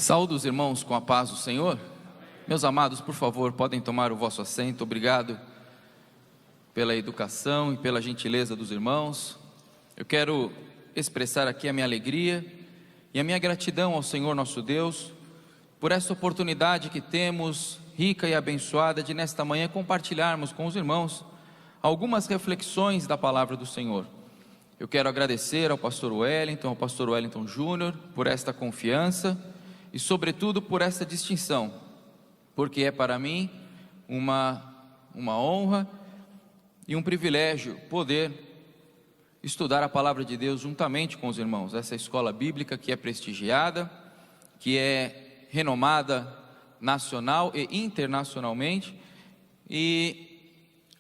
Saúdo os irmãos com a paz do Senhor. Meus amados, por favor, podem tomar o vosso assento. Obrigado pela educação e pela gentileza dos irmãos. Eu quero expressar aqui a minha alegria e a minha gratidão ao Senhor nosso Deus por essa oportunidade que temos, rica e abençoada, de nesta manhã compartilharmos com os irmãos algumas reflexões da palavra do Senhor. Eu quero agradecer ao pastor Wellington Júnior, por esta confiança e sobretudo por esta distinção, porque é para mim uma honra e um privilégio poder estudar a palavra de Deus juntamente com os irmãos. Essa escola bíblica que é prestigiada, que é renomada nacional e internacionalmente, e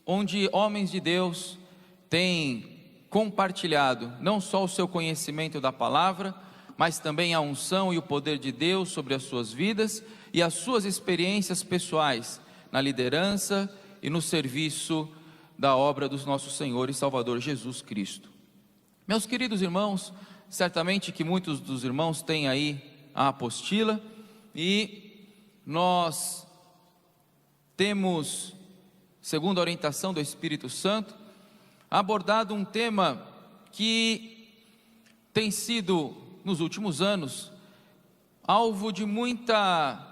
onde homens de Deus têm compartilhado não só o seu conhecimento da palavra, mas também a unção e o poder de Deus sobre as suas vidas e as suas experiências pessoais na liderança e no serviço da obra do nosso Senhor e Salvador Jesus Cristo. Meus queridos irmãos, certamente que muitos dos irmãos têm aí a apostila, e nós temos, segundo a orientação do Espírito Santo, abordado um tema que tem sido, nos últimos anos, alvo de muita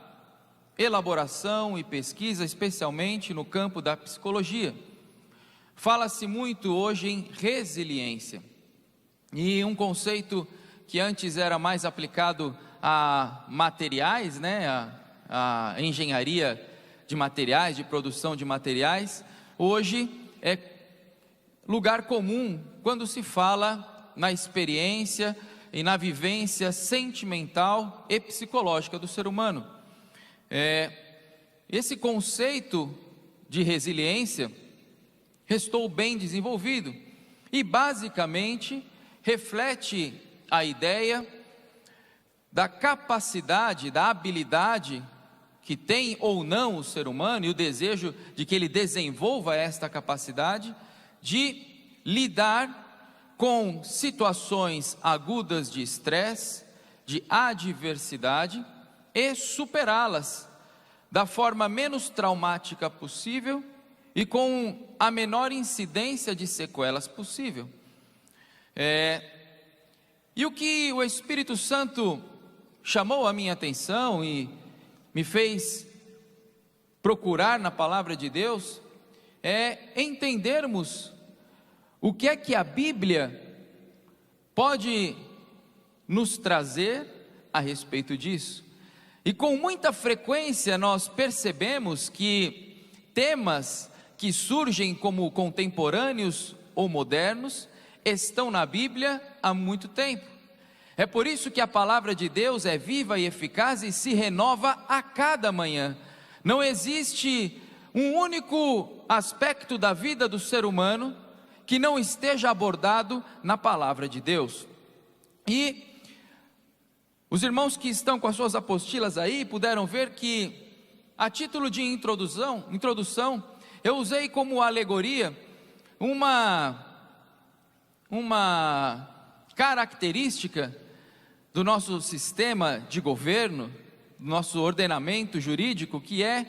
elaboração e pesquisa, especialmente no campo da psicologia. Fala-se muito hoje em resiliência, e um conceito que antes era mais aplicado a materiais, a engenharia de materiais, de produção de materiais, hoje é lugar comum quando se fala na experiência e na vivência sentimental e psicológica do ser humano. Esse conceito de resiliência restou bem desenvolvido e basicamente reflete a ideia da capacidade, da habilidade que tem ou não o ser humano, e o desejo de que ele desenvolva esta capacidade de lidar com situações agudas de estresse, de adversidade, e superá-las da forma menos traumática possível e com a menor incidência de sequelas possível. E o que o Espírito Santo chamou a minha atenção e me fez procurar na palavra de Deus é entendermos o que é que a Bíblia pode nos trazer a respeito disso. E com muita frequência nós percebemos que temas que surgem como contemporâneos ou modernos estão na Bíblia há muito tempo. É por isso que a palavra de Deus é viva e eficaz e se renova a cada manhã. Não existe um único aspecto da vida do ser humano que não esteja abordado na palavra de Deus. E os irmãos que estão com as suas apostilas aí puderam ver que, a título de introdução, eu usei como alegoria uma característica do nosso sistema de governo, do nosso ordenamento jurídico, que é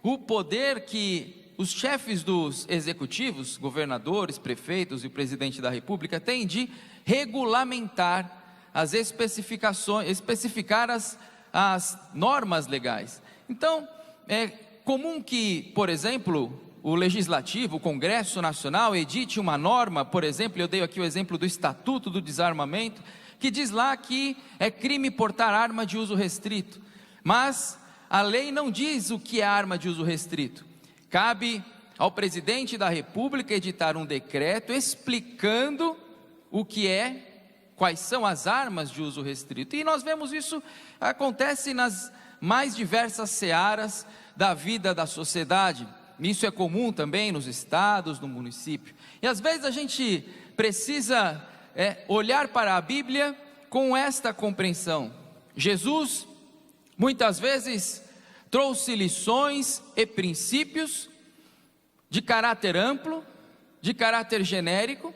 o poder que os chefes dos executivos, governadores, prefeitos e o presidente da república têm de regulamentar especificar as normas legais. Então, é comum que, por exemplo, o legislativo, o Congresso Nacional, edite uma norma, por exemplo, eu dei aqui o exemplo do Estatuto do Desarmamento, que diz lá que é crime portar arma de uso restrito, mas a lei não diz o que é arma de uso restrito. Cabe ao presidente da república editar um decreto explicando o que quais são as armas de uso restrito, e nós vemos isso acontece nas mais diversas searas da vida da sociedade. Isso é comum também nos estados, no município, e às vezes a gente precisa olhar para a Bíblia com esta compreensão. Jesus muitas vezes trouxe lições e princípios de caráter amplo, de caráter genérico,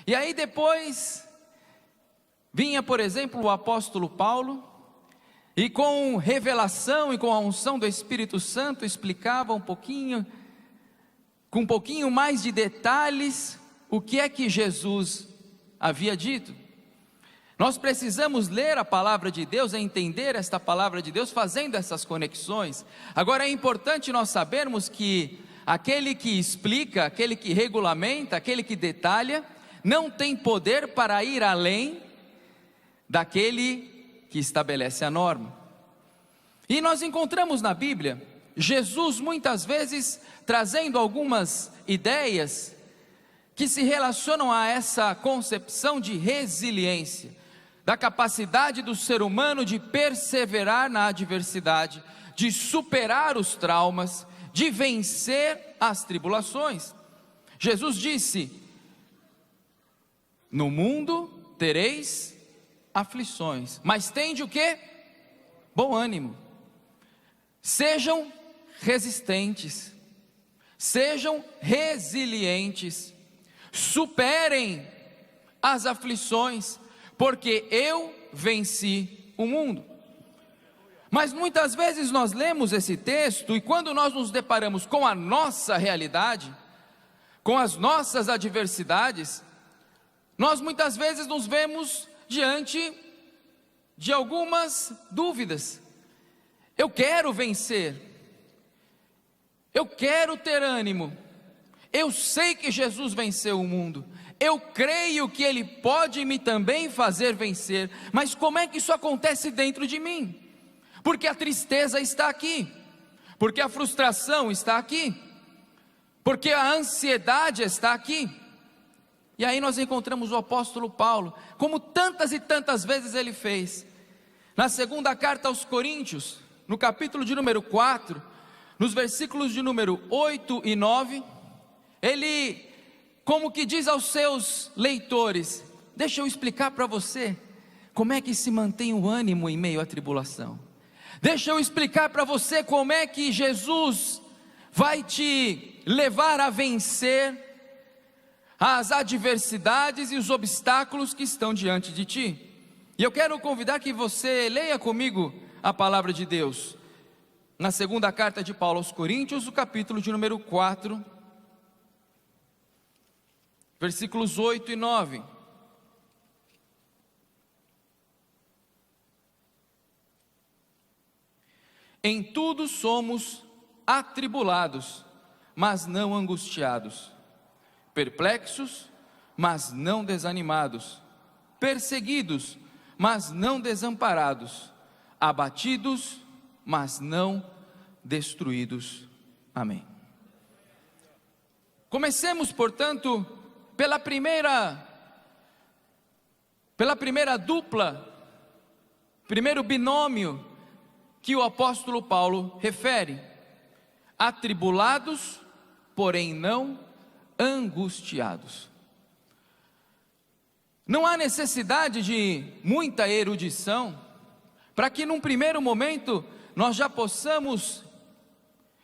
e aí depois vinha, por exemplo, o apóstolo Paulo, e com revelação e com a unção do Espírito Santo explicava um pouquinho, com um pouquinho mais de detalhes, o que é que Jesus havia dito. Nós precisamos ler a palavra de Deus, entender esta palavra de Deus, fazendo essas conexões. Agora é importante nós sabermos que aquele que explica, aquele que regulamenta, aquele que detalha, não tem poder para ir além daquele que estabelece a norma. E nós encontramos na Bíblia, Jesus muitas vezes trazendo algumas ideias que se relacionam a essa concepção de resiliência, da capacidade do ser humano de perseverar na adversidade, de superar os traumas, de vencer as tribulações. Jesus disse: no mundo tereis aflições, mas tende o quê? Bom ânimo. Sejam resistentes, sejam resilientes, superem as aflições, porque eu venci o mundo. Mas muitas vezes nós lemos esse texto e quando nós nos deparamos com a nossa realidade, com as nossas adversidades, nós muitas vezes nos vemos diante de algumas dúvidas. Eu quero vencer, eu quero ter ânimo, eu sei que Jesus venceu o mundo, eu creio que Ele pode me também fazer vencer, mas como é que isso acontece dentro de mim? Porque a tristeza está aqui, porque a frustração está aqui, porque a ansiedade está aqui. E aí nós encontramos o apóstolo Paulo, como tantas e tantas vezes ele fez, na segunda carta aos Coríntios, no capítulo de número 4, nos versículos de número 8 e 9, ele como que diz aos seus leitores: deixa eu explicar para você como é que se mantém o ânimo em meio à tribulação. Deixa eu explicar para você como é que Jesus vai te levar a vencer as adversidades e os obstáculos que estão diante de ti. E eu quero convidar que você leia comigo a palavra de Deus, na segunda carta de Paulo aos Coríntios, o capítulo de número 4, versículos 8 e 9. Em tudo somos atribulados, mas não angustiados, perplexos, mas não desanimados, perseguidos, mas não desamparados, abatidos, mas não destruídos. Amém. Comecemos, portanto, pela primeira dupla, primeiro binômio que o apóstolo Paulo refere: atribulados, porém não angustiados. Não há necessidade de muita erudição para que num primeiro momento nós já possamos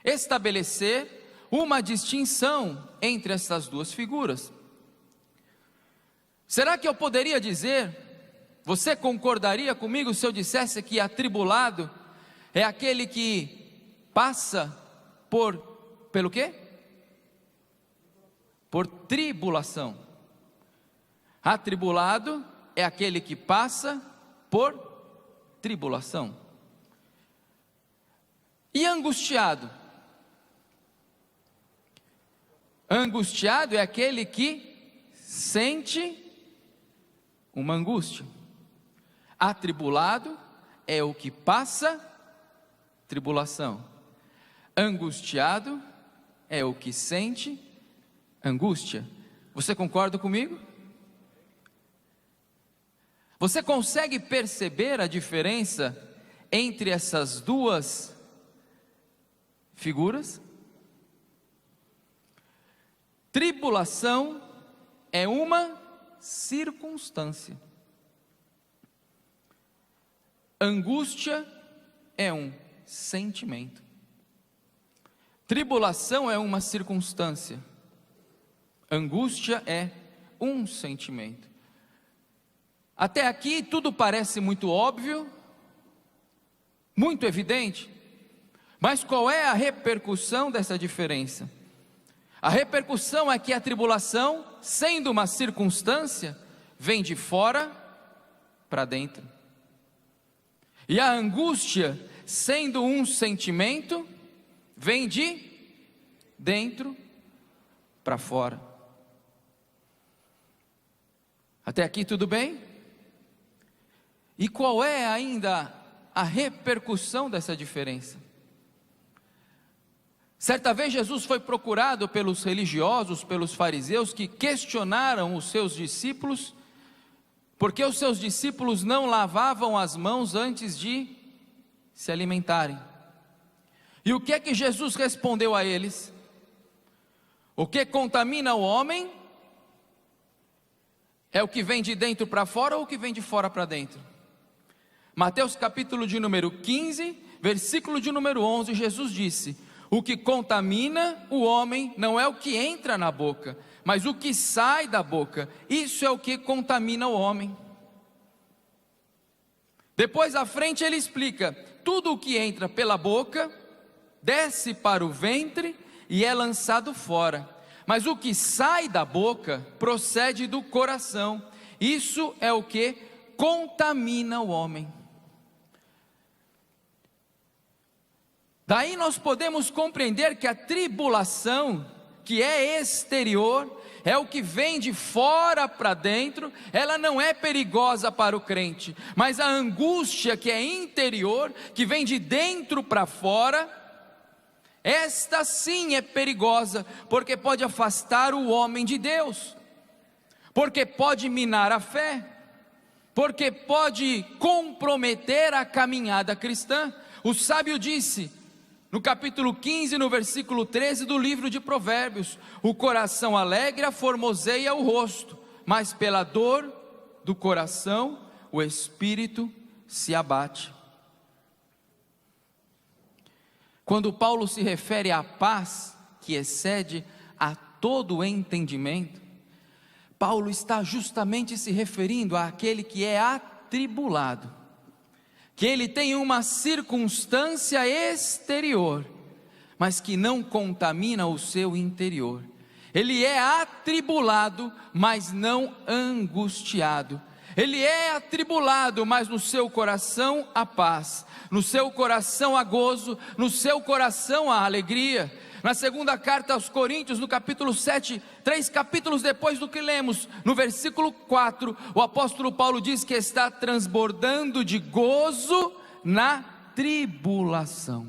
estabelecer uma distinção entre essas duas figuras. Será que eu poderia dizer, você concordaria comigo se eu dissesse que atribulado é aquele que passa pelo quê? Por tribulação. Atribulado é aquele que passa por tribulação. E angustiado? Angustiado é aquele que sente uma angústia. Atribulado é o que passa tribulação. Angustiado é o que sente angústia. Você concorda comigo? Você consegue perceber a diferença entre essas duas figuras? Tribulação é uma circunstância. Angústia é um sentimento. Tribulação é uma circunstância. Angústia é um sentimento. Até aqui tudo parece muito óbvio, muito evidente. Mas qual é a repercussão dessa diferença? A repercussão é que a tribulação, sendo uma circunstância, vem de fora para dentro. E a angústia, sendo um sentimento, vem de dentro para fora. Até aqui tudo bem? E qual é ainda a repercussão dessa diferença? Certa vez Jesus foi procurado pelos religiosos, pelos fariseus, que questionaram os seus discípulos, porque os seus discípulos não lavavam as mãos antes de se alimentarem. E o que é que Jesus respondeu a eles? O que contamina o homem é o que vem de dentro para fora ou o que vem de fora para dentro? Mateus capítulo de número 15, versículo de número 11, Jesus disse: o que contamina o homem não é o que entra na boca, mas o que sai da boca. Isso é o que contamina o homem. Depois à frente ele explica: tudo o que entra pela boca desce para o ventre e é lançado fora, mas o que sai da boca procede do coração. Isso é o que contamina o homem. Daí nós podemos compreender que a tribulação, que é exterior, é o que vem de fora para dentro, ela não é perigosa para o crente, mas a angústia que é interior, que vem de dentro para fora, esta sim é perigosa, porque pode afastar o homem de Deus, porque pode minar a fé, porque pode comprometer a caminhada cristã. O sábio disse, no capítulo 15, no versículo 13 do livro de Provérbios: o coração alegre aformoseia o rosto, mas pela dor do coração o espírito se abate. Quando Paulo se refere à paz que excede a todo entendimento, Paulo está justamente se referindo àquele que é atribulado, que ele tem uma circunstância exterior, mas que não contamina o seu interior. Ele é atribulado, mas não angustiado. Ele é atribulado, mas no seu coração há paz, no seu coração há gozo, no seu coração há alegria. Na segunda carta aos Coríntios, no capítulo 7, 3 capítulos depois do que lemos, no versículo 4, o apóstolo Paulo diz que está transbordando de gozo na tribulação.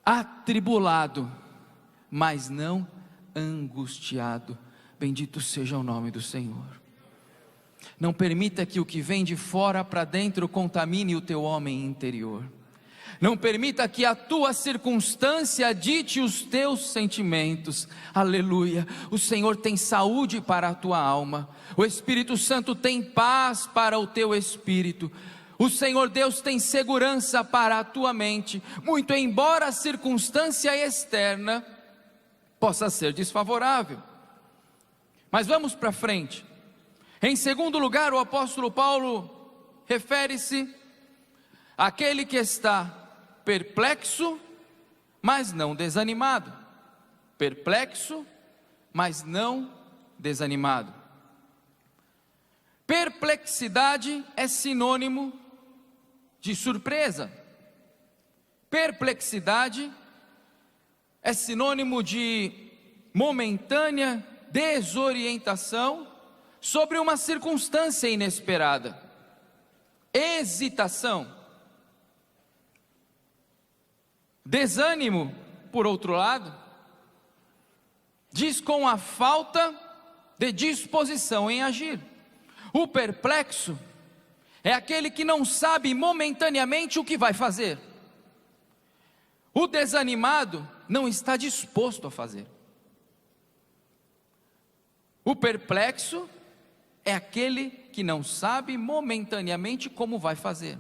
Atribulado, mas não angustiado. Bendito seja o nome do Senhor. Não permita que o que vem de fora para dentro contamine o teu homem interior. Não permita que a tua circunstância dite os teus sentimentos. Aleluia. O Senhor tem saúde para a tua alma. O Espírito Santo tem paz para o teu espírito. O Senhor Deus tem segurança para a tua mente. Muito embora a circunstância externa possa ser desfavorável. Mas vamos para frente. Em segundo lugar, o apóstolo Paulo refere-se àquele que está perplexo, mas não desanimado. Perplexo, mas não desanimado. Perplexidade é sinônimo de surpresa. Perplexidade é sinônimo de momentânea desorientação sobre uma circunstância inesperada. Hesitação. Desânimo, por outro lado, diz com a falta de disposição em agir. O perplexo é aquele que não sabe momentaneamente o que vai fazer. O desanimado não está disposto a fazer. O perplexo é aquele que não sabe momentaneamente como vai fazer,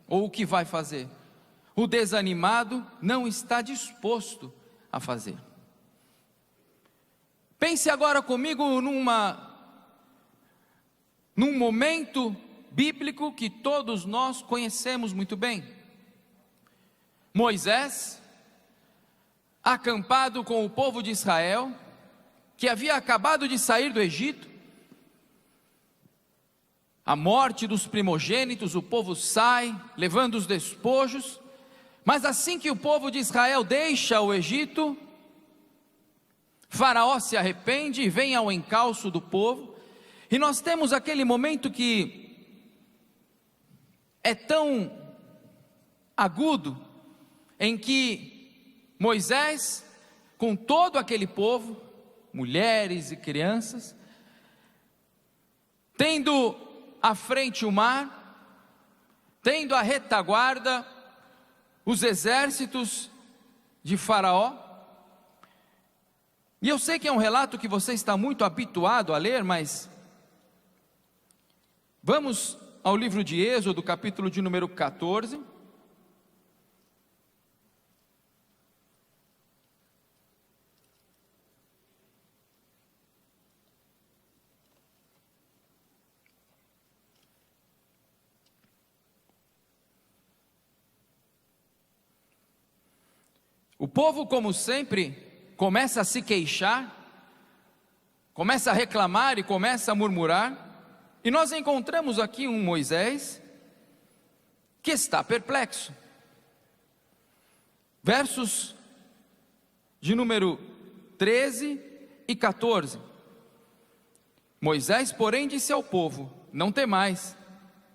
ou o que vai fazer. O desanimado não está disposto a fazer. Pense agora comigo num momento bíblico que todos nós conhecemos muito bem. Moisés, acampado com o povo de Israel, que havia acabado de sair do Egito, a morte dos primogênitos, o povo sai, levando os despojos, mas assim que o povo de Israel deixa o Egito, Faraó se arrepende e vem ao encalço do povo, e nós temos aquele momento que é tão agudo, em que Moisés, com todo aquele povo, mulheres e crianças, tendo à frente o mar, tendo a retaguarda os exércitos de Faraó, e eu sei que é um relato que você está muito habituado a ler, mas vamos ao livro de Êxodo, capítulo de número 14. O povo, como sempre, começa a se queixar, começa a reclamar e começa a murmurar, e nós encontramos aqui um Moisés que está perplexo. Versos de número 13 e 14. Moisés, porém, disse ao povo: não temais,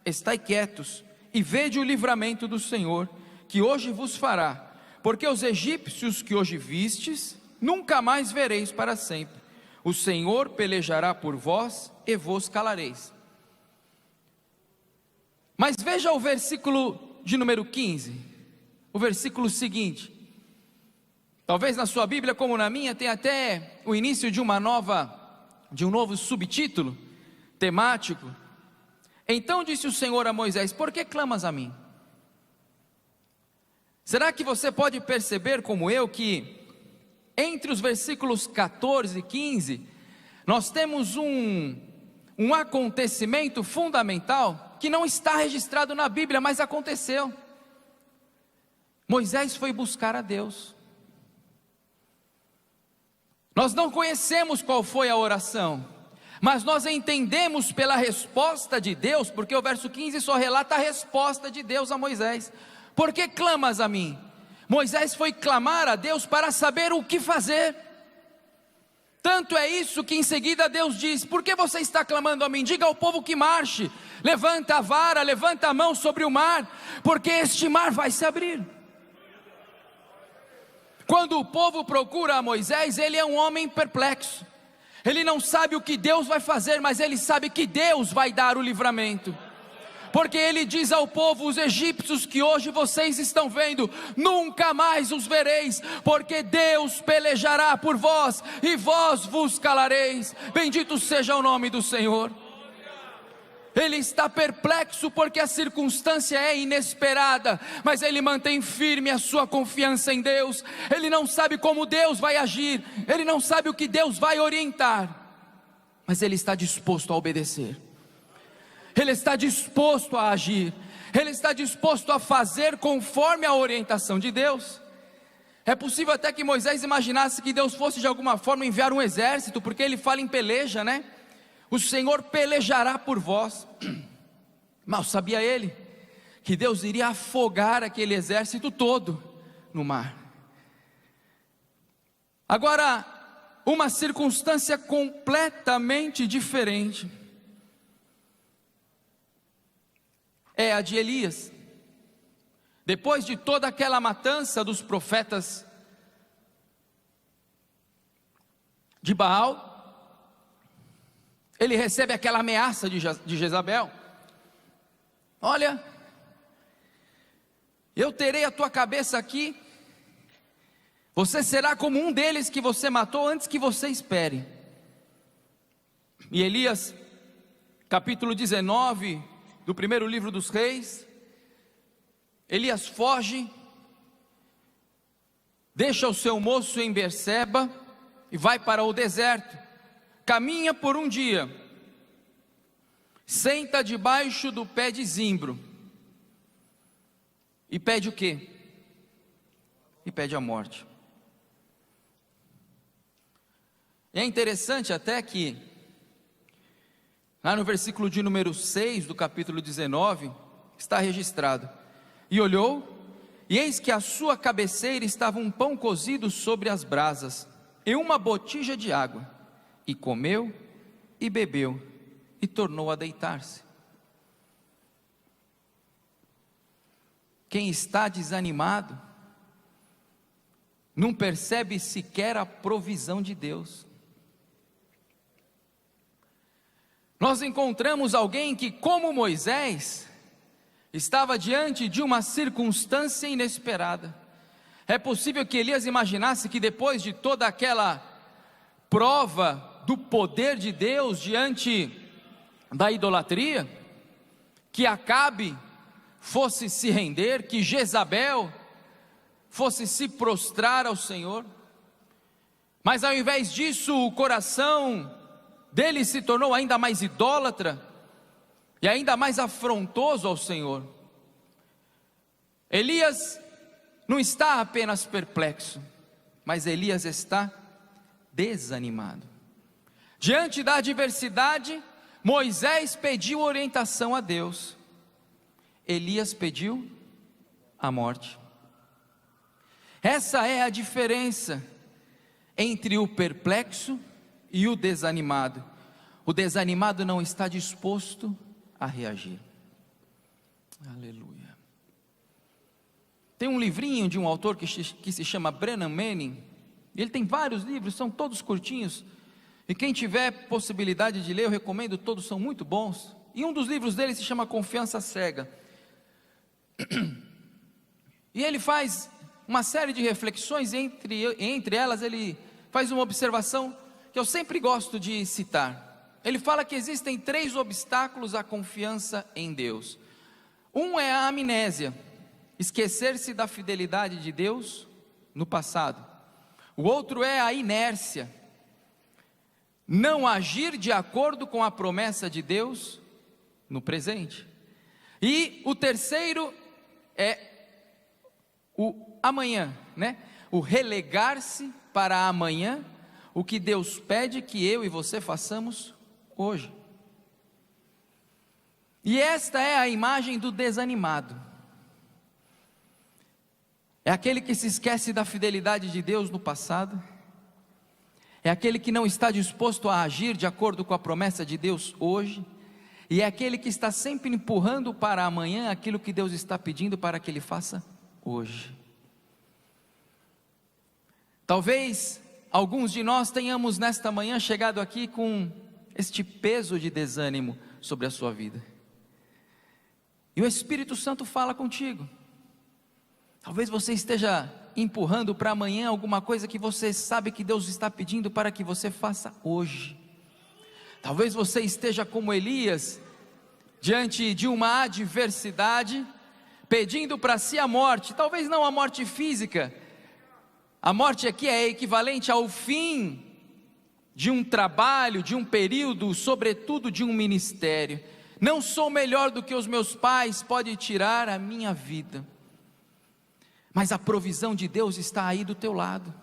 estai quietos, e vede o livramento do Senhor, que hoje vos fará, porque os egípcios que hoje vistes, nunca mais vereis para sempre. O Senhor pelejará por vós, e vos calareis. Mas veja o versículo de número 15, o versículo seguinte. Talvez na sua Bíblia, como na minha, tenha até o início de um novo subtítulo temático. Então disse o Senhor a Moisés: por que clamas a mim? Será que você pode perceber, como eu, que entre os versículos 14 e 15, nós temos um acontecimento fundamental que não está registrado na Bíblia, mas aconteceu. Moisés foi buscar a Deus. Nós não conhecemos qual foi a oração, mas nós entendemos pela resposta de Deus, porque o verso 15 só relata a resposta de Deus a Moisés. Por que clamas a mim? Moisés foi clamar a Deus para saber o que fazer. Tanto é isso que em seguida Deus diz: por que você está clamando a mim? Diga ao povo que marche, levanta a vara, levanta a mão sobre o mar, porque este mar vai se abrir. Quando o povo procura a Moisés, ele é um homem perplexo. Ele não sabe o que Deus vai fazer, mas ele sabe que Deus vai dar o livramento. Porque ele diz ao povo: os egípcios que hoje vocês estão vendo, nunca mais os vereis, porque Deus pelejará por vós, e vós vos calareis. Bendito seja o nome do Senhor. Ele está perplexo porque a circunstância é inesperada, mas ele mantém firme a sua confiança em Deus. Ele não sabe como Deus vai agir, ele não sabe o que Deus vai orientar, mas ele está disposto a obedecer. Ele está disposto a agir, ele está disposto a fazer conforme a orientação de Deus. É possível até que Moisés imaginasse que Deus fosse de alguma forma enviar um exército, porque ele fala em peleja, né? O Senhor pelejará por vós. Mal sabia ele que Deus iria afogar aquele exército todo no mar. Agora, uma circunstância completamente diferente é a de Elias. Depois de toda aquela matança dos profetas de Baal, ele recebe aquela ameaça de Jezabel: olha, eu terei a tua cabeça aqui, você será como um deles que você matou antes que você espere. E Elias, capítulo 19 do primeiro livro dos Reis, Elias foge, deixa o seu moço em Berseba e vai para o deserto. Caminha por um dia, senta debaixo do pé de zimbro e pede o quê? E pede a morte. E é interessante até que, lá no versículo de número 6 do capítulo 19, está registrado: e olhou, e eis que à sua cabeceira estava um pão cozido sobre as brasas, e uma botija de água, e comeu, e bebeu, e tornou a deitar-se. Quem está desanimado, não percebe sequer a provisão de Deus. Nós encontramos alguém que, como Moisés, estava diante de uma circunstância inesperada. É possível que Elias imaginasse que depois de toda aquela prova do poder de Deus diante da idolatria, que Acabe fosse se render, que Jezabel fosse se prostrar ao Senhor. Mas ao invés disso, o coração dele se tornou ainda mais idólatra e ainda mais afrontoso ao Senhor. Elias não está apenas perplexo, mas Elias está desanimado. Diante da adversidade, Moisés pediu orientação a Deus, Elias pediu a morte. Essa é a diferença entre o perplexo e o desanimado. O desanimado não está disposto a reagir. Aleluia. Tem um livrinho de um autor que se chama Brennan Manning. Ele tem vários livros, são todos curtinhos, e quem tiver possibilidade de ler, eu recomendo, todos são muito bons. E um dos livros dele se chama Confiança Cega. E ele faz uma série de reflexões, entre elas ele faz uma observação que eu sempre gosto de citar. Ele fala que existem 3 obstáculos à confiança em Deus. Um é a amnésia, esquecer-se da fidelidade de Deus no passado. O outro é a inércia, não agir de acordo com a promessa de Deus no presente. E o terceiro é o amanhã, né? O relegar-se para amanhã o que Deus pede que eu e você façamos hoje. E esta é a imagem do desanimado. É aquele que se esquece da fidelidade de Deus no passado. É aquele que não está disposto a agir de acordo com a promessa de Deus hoje. E é aquele que está sempre empurrando para amanhã aquilo que Deus está pedindo para que ele faça hoje. Talvez alguns de nós tenhamos nesta manhã chegado aqui com este peso de desânimo sobre a sua vida. E o Espírito Santo fala contigo. Talvez você esteja empurrando para amanhã alguma coisa que você sabe que Deus está pedindo para que você faça hoje. Talvez você esteja como Elias, diante de uma adversidade, pedindo para si a morte, talvez não a morte física. A morte aqui é equivalente ao fim de um trabalho, de um período, sobretudo de um ministério. Não sou melhor do que os meus pais, pode tirar a minha vida. Mas a provisão de Deus está aí do teu lado.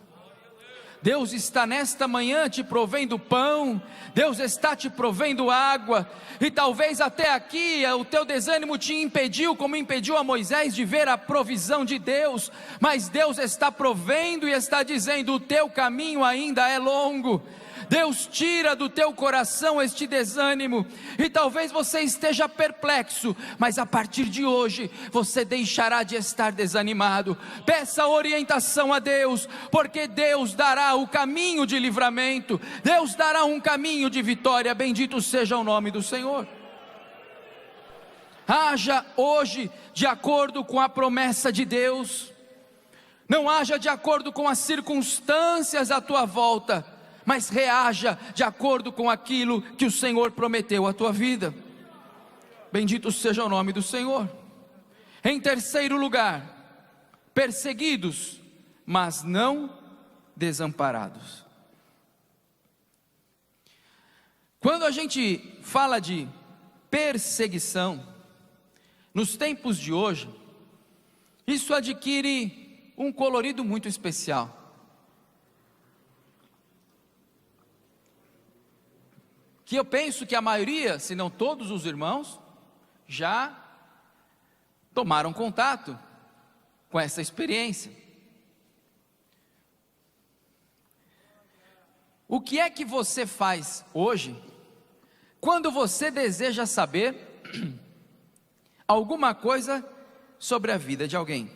Deus está nesta manhã te provendo pão, Deus está te provendo água, e talvez até aqui o teu desânimo te impediu, como impediu a Moisés de ver a provisão de Deus, mas Deus está provendo e está dizendo: o teu caminho ainda é longo. Deus tira do teu coração este desânimo, e talvez você esteja perplexo, mas a partir de hoje, você deixará de estar desanimado. Peça orientação a Deus, porque Deus dará o caminho de livramento, Deus dará um caminho de vitória, bendito seja o nome do Senhor. Haja hoje de acordo com a promessa de Deus, não haja de acordo com as circunstâncias à tua volta, mas reaja de acordo com aquilo que o Senhor prometeu à tua vida. Bendito seja o nome do Senhor. Em terceiro lugar, perseguidos, mas não desamparados. Quando a gente fala de perseguição, nos tempos de hoje, isso adquire um colorido muito especial. Que eu penso que a maioria, se não todos os irmãos, já tomaram contato com essa experiência. O que é que você faz hoje, quando você deseja saber alguma coisa sobre a vida de alguém?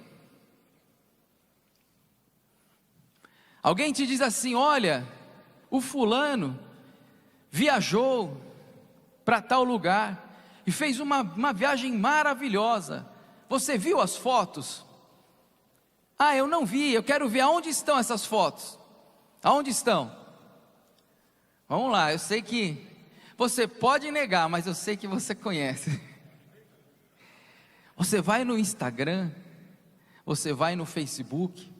Alguém te diz assim: olha, o fulano viajou para tal lugar e fez uma viagem maravilhosa. Você viu as fotos? Ah, eu não vi, eu quero ver aonde estão essas fotos. Aonde estão? Vamos lá, eu sei que você pode negar, mas eu sei que você conhece. Você vai no Instagram, você vai no Facebook.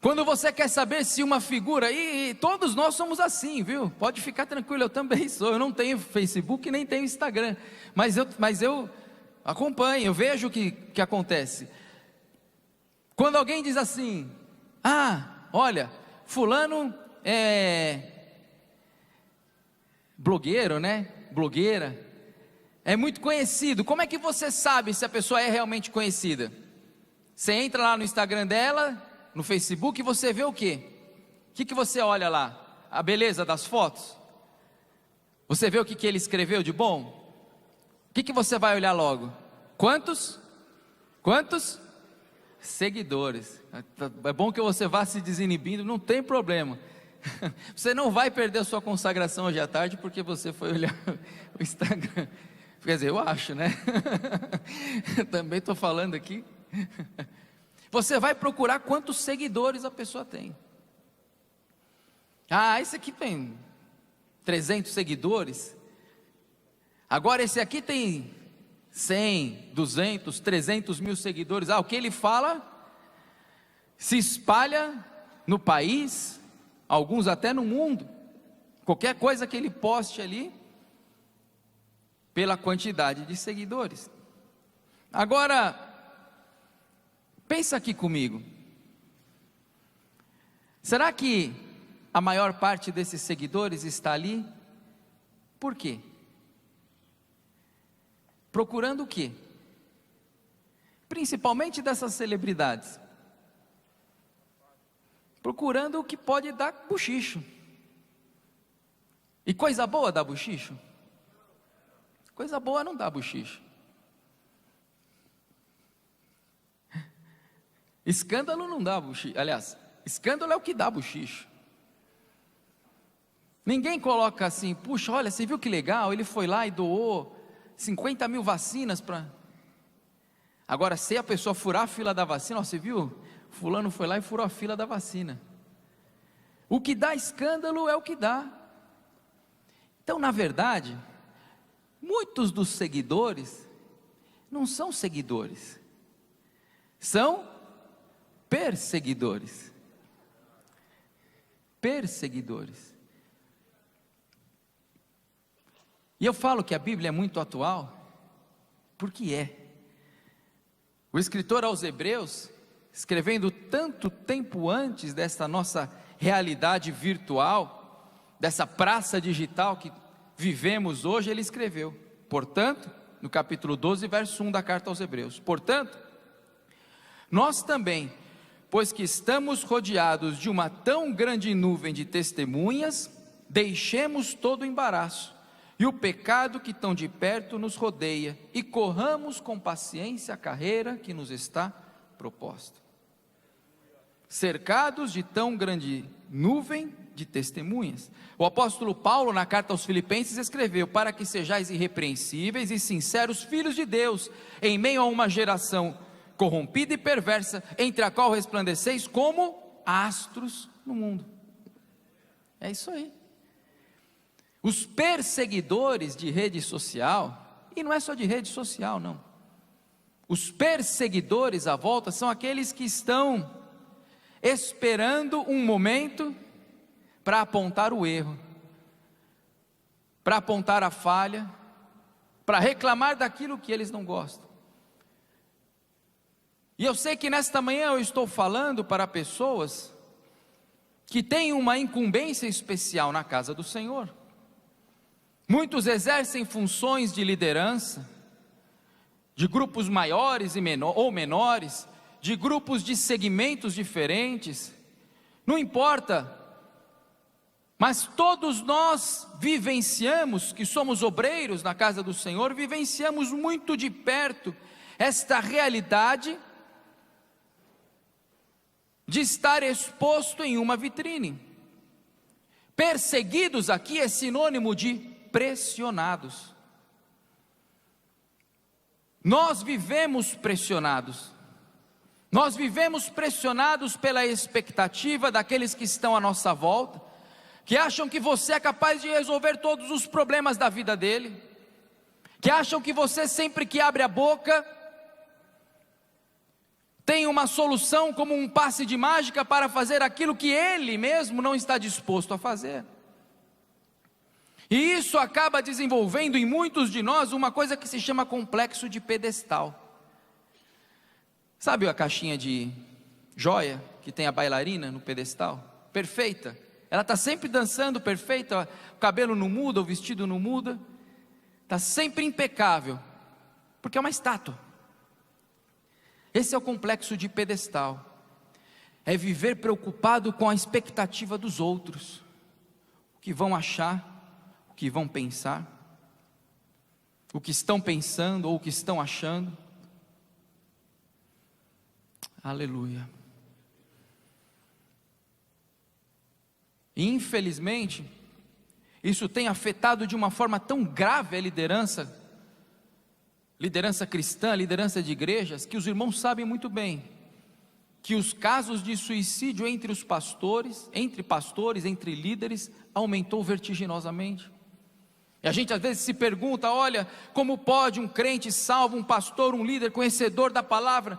Quando você quer saber se uma figura, e todos nós somos assim, viu? Pode ficar tranquilo, eu também sou. Eu não tenho Facebook nem tenho Instagram, mas eu acompanho, eu vejo o que acontece. Quando alguém diz assim: ah, olha, fulano é blogueiro, né? Blogueira, é muito conhecido. Como é que você sabe se a pessoa é realmente conhecida? Você entra lá no Instagram dela, no Facebook, e você vê o quê? O que você olha lá? A beleza das fotos? Você vê o que ele escreveu de bom? O que você vai olhar logo? Quantos seguidores. É bom que você vá se desinibindo, não tem problema. Você não vai perder a sua consagração hoje à tarde porque você foi olhar o Instagram. Quer dizer, eu acho, né? Também estou falando aqui. Você vai procurar quantos seguidores a pessoa tem. Ah, esse aqui tem 300 seguidores. Agora esse aqui tem 100, 200, 300 mil seguidores. Ah, o que ele fala se espalha no país, alguns até no mundo. Qualquer coisa que ele poste ali, pela quantidade de seguidores. Agora, pensa aqui comigo. Será que a maior parte desses seguidores está ali? Por quê? Procurando o quê? Principalmente dessas celebridades. Procurando o que pode dar bochicho. E coisa boa dá bochicho? Coisa boa não dá bochicho. Escândalo não dá bochicho. Aliás, escândalo é o que dá bochicho. Ninguém coloca assim: puxa, olha, você viu que legal, ele foi lá e doou 50 mil vacinas para... Agora, se a pessoa furar a fila da vacina, ó, você viu? Fulano foi lá e furou a fila da vacina. O que dá escândalo é o que dá. Então, na verdade, muitos dos seguidores não são seguidores, são perseguidores. Perseguidores. E eu falo que a Bíblia é muito atual, porque é. O escritor aos Hebreus, escrevendo tanto tempo antes dessa nossa realidade virtual, dessa praça digital que vivemos hoje, ele escreveu, portanto, no capítulo 12, verso 1 da carta aos Hebreus: portanto, nós também, pois que estamos rodeados de uma tão grande nuvem de testemunhas, deixemos todo o embaraço e o pecado que tão de perto nos rodeia, e corramos com paciência a carreira que nos está proposta. Cercados de tão grande nuvem de testemunhas. O apóstolo Paulo, na carta aos Filipenses, escreveu: para que sejais irrepreensíveis e sinceros filhos de Deus, em meio a uma geração corrompida e perversa, entre a qual resplandeceis como astros no mundo. É isso aí. Os perseguidores de rede social, e não é só de rede social não, os perseguidores à volta são aqueles que estão esperando um momento para apontar o erro, para apontar a falha, para reclamar daquilo que eles não gostam. E eu sei que nesta manhã eu estou falando para pessoas que têm uma incumbência especial na casa do Senhor. Muitos exercem funções de liderança, de grupos maiores ou menores, de grupos de segmentos diferentes, não importa, mas todos nós vivenciamos, que somos obreiros na casa do Senhor, vivenciamos muito de perto esta realidade de estar exposto em uma vitrine. Perseguidos aqui é sinônimo de pressionados. Nós vivemos pressionados. Nós vivemos pressionados pela expectativa daqueles que estão à nossa volta, que acham que você é capaz de resolver todos os problemas da vida dele, que acham que você sempre que abre a boca tem uma solução como um passe de mágica para fazer aquilo que ele mesmo não está disposto a fazer. E isso acaba desenvolvendo em muitos de nós uma coisa que se chama complexo de pedestal. Sabe a caixinha de joia que tem a bailarina no pedestal? Perfeita. Ela está sempre dançando perfeita, o cabelo não muda, o vestido não muda, está sempre impecável, porque é uma estátua. Esse é o complexo de pedestal, é viver preocupado com a expectativa dos outros, o que vão achar, o que vão pensar, o que estão pensando ou o que estão achando. Aleluia. E infelizmente, isso tem afetado de uma forma tão grave a liderança cristã, liderança de igrejas, que os irmãos sabem muito bem que os casos de suicídio entre pastores, entre líderes, aumentou vertiginosamente. E a gente às vezes se pergunta, olha, como pode um crente salvo, um pastor, um líder, conhecedor da palavra?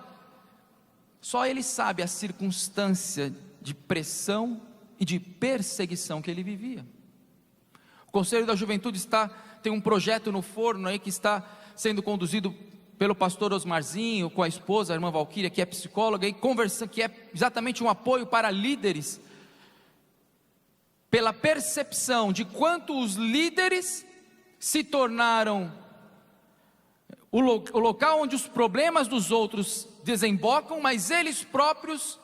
Só ele sabe a circunstância de pressão e de perseguição que ele vivia. O Conselho da Juventude tem um projeto no forno aí que está sendo conduzido pelo pastor Osmarzinho, com a esposa, a irmã Valquíria, que é psicóloga, e que é exatamente um apoio para líderes, pela percepção de quanto os líderes se tornaram o local onde os problemas dos outros desembocam, mas eles próprios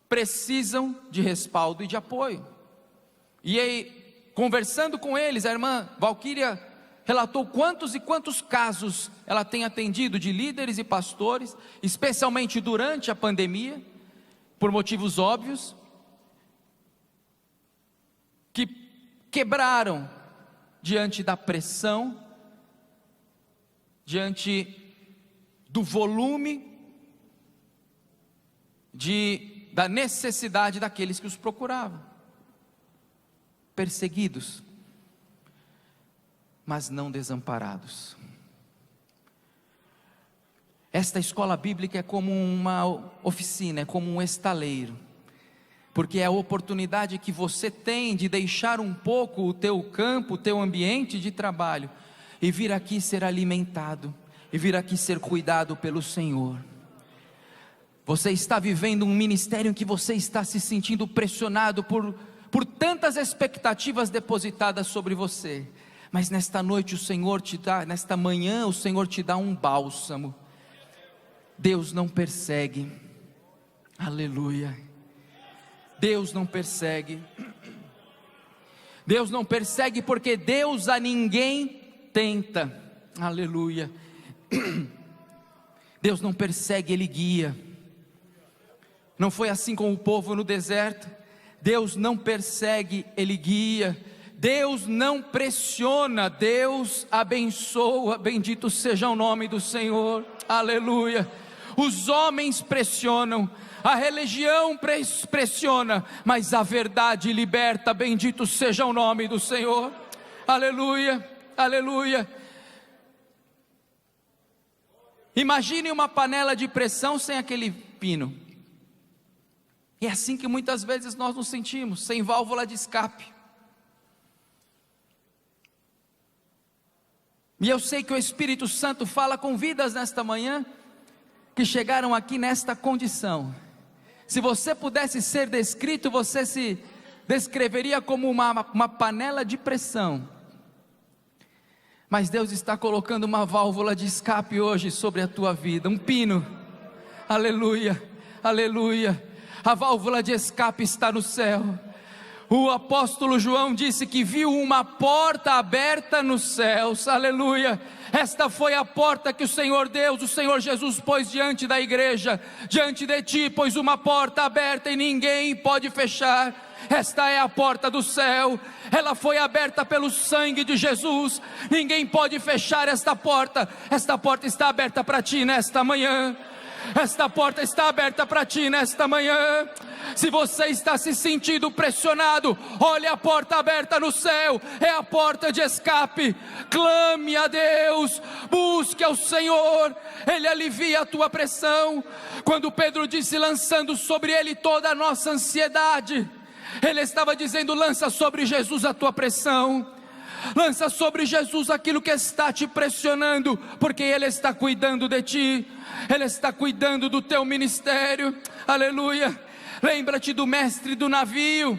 precisam de respaldo e de apoio. E aí, conversando com eles, a irmã Valquíria relatou quantos e quantos casos ela tem atendido de líderes e pastores, especialmente durante a pandemia, por motivos óbvios, que quebraram diante da pressão, diante do volume da necessidade daqueles que os procuravam, perseguidos, mas não desamparados. Esta escola bíblica é como uma oficina, é como um estaleiro, porque é a oportunidade que você tem de deixar um pouco o teu campo, o teu ambiente de trabalho, e vir aqui ser alimentado, e vir aqui ser cuidado pelo Senhor. Você está vivendo um ministério em que você está se sentindo pressionado por tantas expectativas depositadas sobre você, mas nesta noite nesta manhã o Senhor te dá um bálsamo. Deus não persegue, aleluia. Deus não persegue, Deus não persegue, porque Deus a ninguém tenta, aleluia. Deus não persegue, Ele guia. Não foi assim com o povo no deserto. Deus não persegue, Ele guia. Deus não pressiona, Deus abençoa. Bendito seja o nome do Senhor, aleluia. Os homens pressionam, a religião pressiona, mas a verdade liberta. Bendito seja o nome do Senhor, aleluia, aleluia. Imagine uma panela de pressão sem aquele pino. E é assim que muitas vezes nós nos sentimos, sem válvula de escape. E eu sei que o Espírito Santo fala com vidas nesta manhã, que chegaram aqui nesta condição. Se você pudesse ser descrito, você se descreveria como uma panela de pressão. Mas Deus está colocando uma válvula de escape hoje sobre a tua vida, um pino. Aleluia, aleluia. A válvula de escape está no céu. O apóstolo João disse que viu uma porta aberta nos céus, aleluia. Esta foi a porta que o Senhor Deus, o Senhor Jesus pôs diante da igreja, diante de ti, pôs uma porta aberta e ninguém pode fechar. Esta é a porta do céu, ela foi aberta pelo sangue de Jesus, ninguém pode fechar esta porta está aberta para ti nesta manhã. Esta porta está aberta para ti nesta manhã. Se você está se sentindo pressionado, olhe a porta aberta no céu, é a porta de escape. Clame a Deus, busque ao Senhor, Ele alivia a tua pressão. Quando Pedro disse, lançando sobre Ele toda a nossa ansiedade, Ele estava dizendo, lança sobre Jesus a tua pressão. Lança sobre Jesus aquilo que está te pressionando, porque Ele está cuidando de ti, Ele está cuidando do teu ministério, aleluia. Lembra-te do mestre do navio,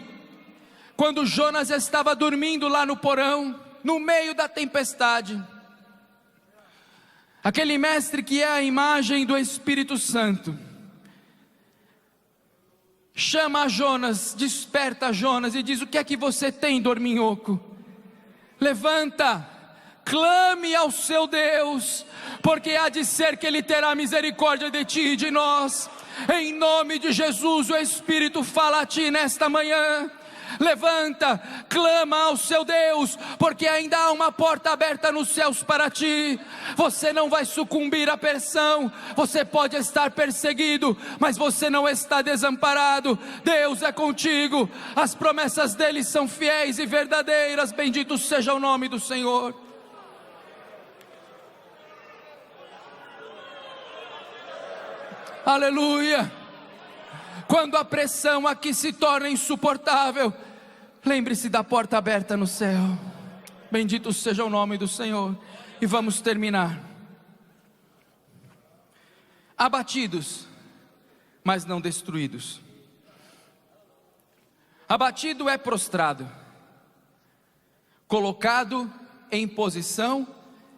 quando Jonas estava dormindo lá no porão, no meio da tempestade. Aquele mestre que é a imagem do Espírito Santo, chama a Jonas, desperta Jonas e diz, o que é que você tem, dorminhoco? Levanta, clame ao seu Deus, porque há de ser que Ele terá misericórdia de ti e de nós. Em nome de Jesus, o Espírito fala a ti nesta manhã. Levanta, clama ao seu Deus, porque ainda há uma porta aberta nos céus para ti. Você não vai sucumbir à pressão. Você pode estar perseguido, mas você não está desamparado. Deus é contigo, as promessas dele são fiéis e verdadeiras. Bendito seja o nome do Senhor. Aleluia. Quando a pressão aqui se torna insuportável, lembre-se da porta aberta no céu. Bendito seja o nome do Senhor. E vamos terminar. Abatidos, mas não destruídos. Abatido é prostrado, colocado em posição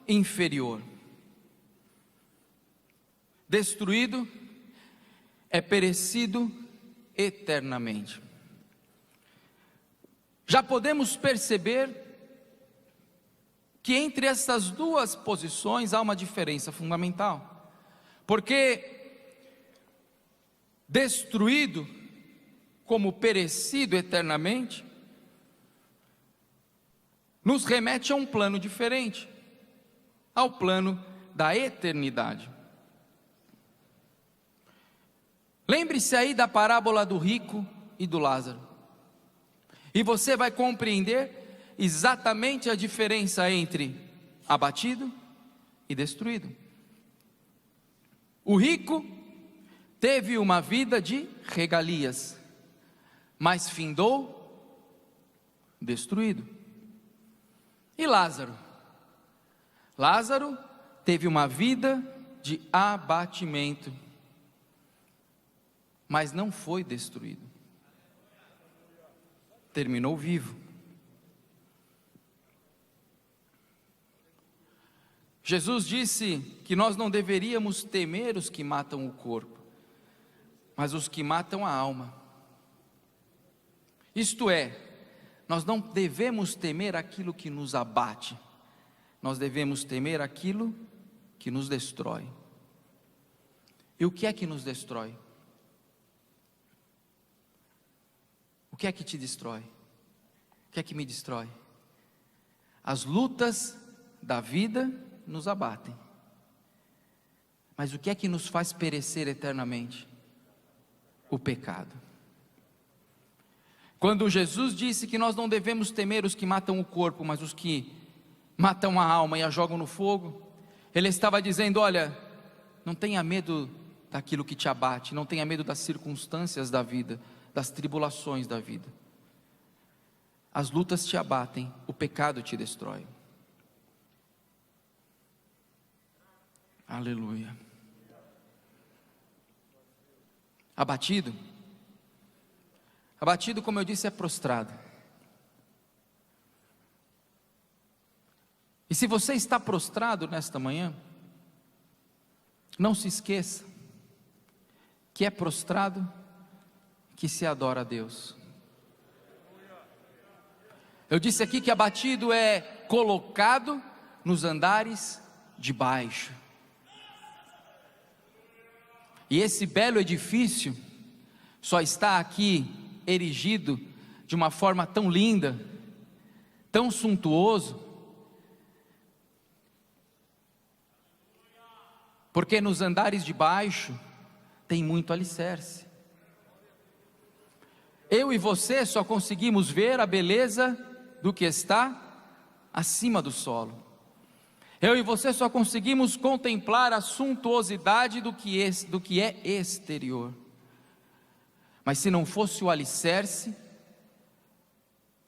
inferior. Destruído é perecido eternamente. Já podemos perceber que entre essas duas posições há uma diferença fundamental, porque destruído como perecido eternamente nos remete a um plano diferente, ao plano da eternidade. Lembre-se aí da parábola do rico e do Lázaro, e você vai compreender exatamente a diferença entre abatido e destruído. O rico teve uma vida de regalias, mas findou destruído. E Lázaro? Lázaro teve uma vida de abatimento, mas não foi destruído. Terminou vivo. Jesus disse que nós não deveríamos temer os que matam o corpo, mas os que matam a alma. Isto é, nós não devemos temer aquilo que nos abate, nós devemos temer aquilo que nos destrói. E o que é que nos destrói? O que é que te destrói? O que é que me destrói? As lutas da vida nos abatem, mas o que é que nos faz perecer eternamente? O pecado. Quando Jesus disse que nós não devemos temer os que matam o corpo, mas os que matam a alma e a jogam no fogo, Ele estava dizendo, olha, não tenha medo daquilo que te abate, não tenha medo das circunstâncias da vida, das tribulações da vida. As lutas te abatem, o pecado te destrói. Aleluia. Abatido? Abatido, como eu disse, é prostrado. E se você está prostrado nesta manhã, não se esqueça que é prostrado que se adora a Deus. Eu disse aqui que abatido é colocado nos andares de baixo. E esse belo edifício só está aqui erigido de uma forma tão linda, tão suntuoso, porque nos andares de baixo tem muito alicerce. Eu e você só conseguimos ver a beleza do que está acima do solo. Eu e você só conseguimos contemplar a suntuosidade do que é exterior. Mas se não fosse o alicerce,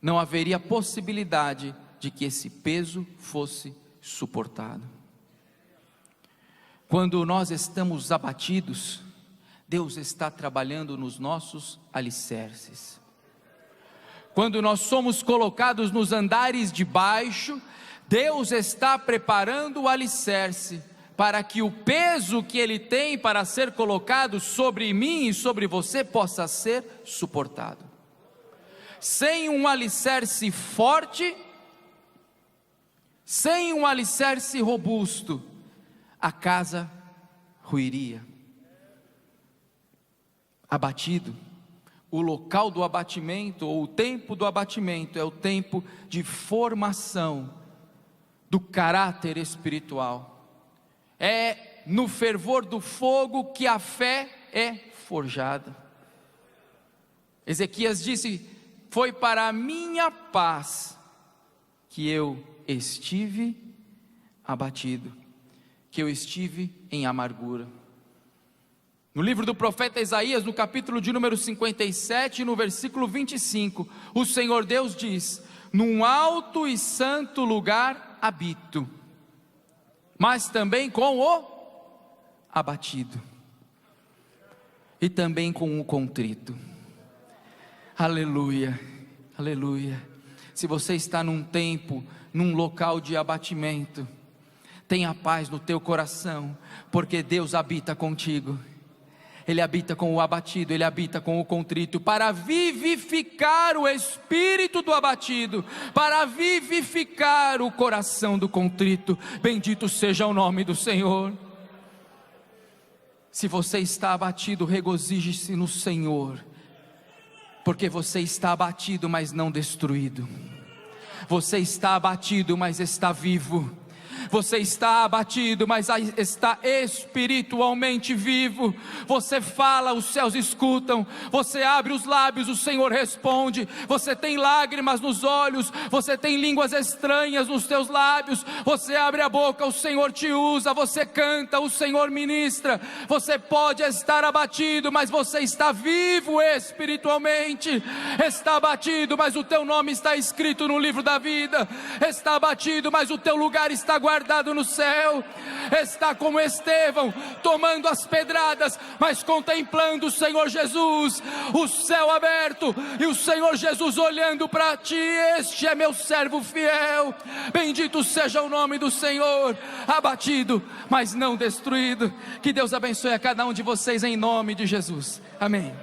não haveria possibilidade de que esse peso fosse suportado. Quando nós estamos abatidos, Deus está trabalhando nos nossos alicerces. Quando nós somos colocados nos andares de baixo, Deus está preparando o alicerce para que o peso que Ele tem para ser colocado sobre mim e sobre você possa ser suportado. Sem um alicerce forte, sem um alicerce robusto, a casa ruiria. Abatido, o local do abatimento, ou o tempo do abatimento, é o tempo de formação do caráter espiritual. É no fervor do fogo que a fé é forjada. Ezequias disse: foi para a minha paz que eu estive abatido, que eu estive em amargura. No livro do profeta Isaías, no capítulo de número 57, no versículo 25, o Senhor Deus diz: num alto e santo lugar habito, mas também com o abatido, e também com o contrito. Aleluia, aleluia. Se você está num tempo, num local de abatimento, tenha paz no teu coração, porque Deus habita contigo. Ele habita com o abatido, Ele habita com o contrito, para vivificar o espírito do abatido, para vivificar o coração do contrito. Bendito seja o nome do Senhor. Se você está abatido, regozije-se no Senhor, porque você está abatido, mas não destruído. Você está abatido, mas está vivo. Você está abatido, mas está espiritualmente vivo. Você fala, os céus escutam. Você abre os lábios, o Senhor responde. Você tem lágrimas nos olhos. Você tem línguas estranhas nos teus lábios. Você abre a boca, o Senhor te usa. Você canta, o Senhor ministra. Você pode estar abatido, mas você está vivo espiritualmente. Está abatido, mas o teu nome está escrito no livro da vida. Está abatido, mas o teu lugar está guardado no céu. Está como Estevão, tomando as pedradas, mas contemplando o Senhor Jesus, o céu aberto, e o Senhor Jesus olhando para ti. Este é meu servo fiel. Bendito seja o nome do Senhor. Abatido, mas não destruído. Que Deus abençoe a cada um de vocês em nome de Jesus. Amém.